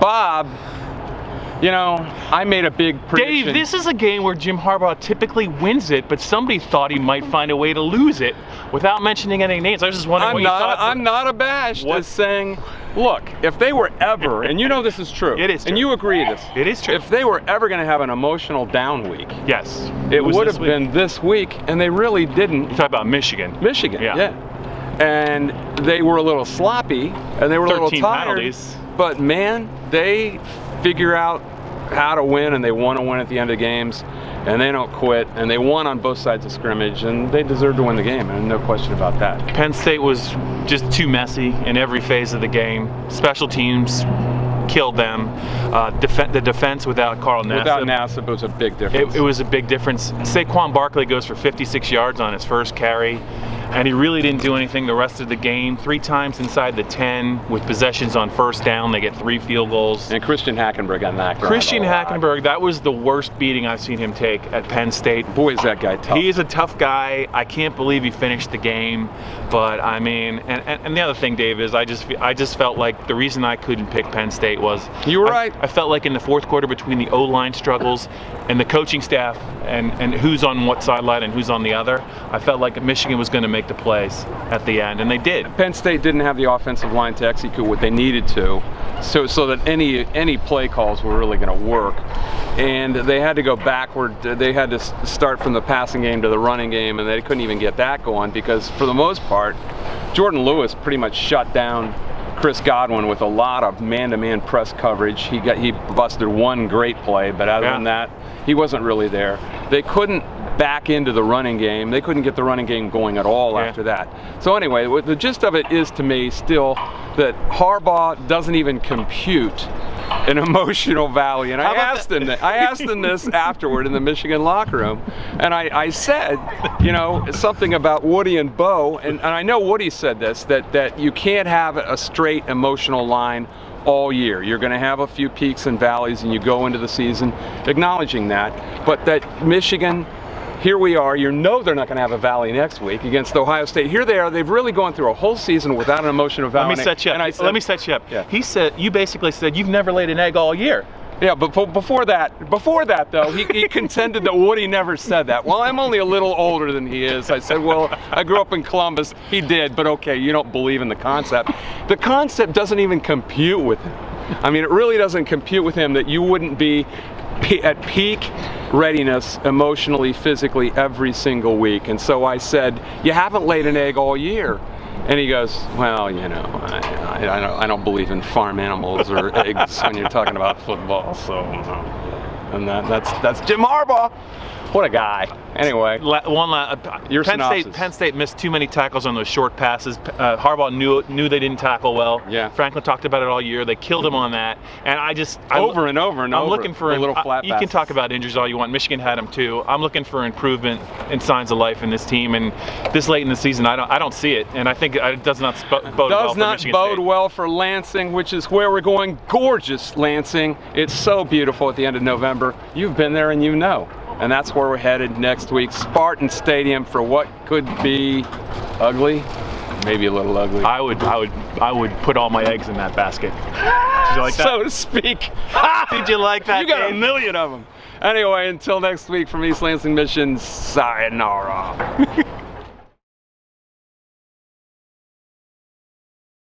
Bob, you know, I made a big prediction. Dave, this is a game where Jim Harbaugh typically wins it, but somebody thought he might find a way to lose it without mentioning any names. I was just wondering what you thought. I'm not abashed as saying, look, if they were ever, and you know this is true. It is true. And you agree this. It is true. If they were ever going to have an emotional down week, yes, it would have been this week, and they really didn't. You talk about Michigan. Michigan, yeah. And they were a little sloppy, and they were a little tired. Penalties. But man, they figure out how to win, and they want to win at the end of games, and they don't quit, and they won on both sides of scrimmage, and they deserve to win the game, and no question about that. Penn State was just too messy in every phase of the game. Special teams killed them. The defense without Carl Nassib. Without Nassib, it was a big difference. It was a big difference. Saquon Barkley goes for 56 yards on his first carry, and he really didn't do anything the rest of the game. 3 times inside the 10 with possessions on first down. They get 3 field goals. And Christian Hackenberg got knocked around. Christian Hackenberg, that was the worst beating I've seen him take at Penn State. Boy, is that guy tough. He is a tough guy. I can't believe he finished the game. But I mean, and the other thing, Dave, is I just felt like the reason I couldn't pick Penn State was you were right. I felt like in the fourth quarter between the O-line struggles and the coaching staff and who's on what sideline and who's on the other, I felt like Michigan was going to make the plays at the end, and they did. Penn State didn't have the offensive line to execute what they needed to, so that any play calls were really going to work. And they had to go backward. They had to start from the passing game to the running game, and they couldn't even get that going because, for the most part, Jordan Lewis pretty much shut down Chris Godwin with a lot of man-to-man press coverage. He busted one great play, but other than that, he wasn't really there. They couldn't back into the running game. They couldn't get the running game going at all after that. So anyway, the gist of it is to me still that Harbaugh doesn't even compute an emotional value. And I asked him this afterward in the Michigan locker room, and I said, you know, something about Woody and Bo, and I know Woody said this, that you can't have a straight emotional line all year. You're going to have a few peaks and valleys, and you go into the season acknowledging that. But that Michigan, here we are, you know they're not going to have a valley next week against Ohio State. Here they are, they've really gone through a whole season without an emotional valley. Let me set you up. Let me set you up. Yeah. He said, you basically said, you've never laid an egg all year. Yeah, but before that though, he contended that Woody never said that. Well, I'm only a little older than he is. I said, well, I grew up in Columbus. He did, but okay, you don't believe in the concept. The concept doesn't even compute with him. I mean, it really doesn't compute with him that you wouldn't be at peak readiness emotionally, physically every single week. And so I said, you haven't laid an egg all year. And he goes, well, you know, I don't believe in farm animals or eggs when you're talking about football. So, and that's Jim Harbaugh. What a guy. Anyway, Penn State missed too many tackles on those short passes. Harbaugh knew they didn't tackle well. Yeah. Franklin talked about it all year. They killed him on that. And over and over. I'm looking for a little flat. You can talk about injuries all you want. Michigan had them too. I'm looking for improvement and signs of life in this team. And this late in the season, I don't see it. And I think it does not bode well for Michigan State. Does not bode well for Lansing, which is where we're going. Gorgeous Lansing. It's so beautiful at the end of November. You've been there and you know. And that's where we're headed next week. Spartan Stadium for what could be ugly, maybe a little ugly. I would put all my eggs in that basket. Did you like that? So to speak. Did you like that? You got a million of them. Anyway, until next week from East Lansing Mission, sayonara.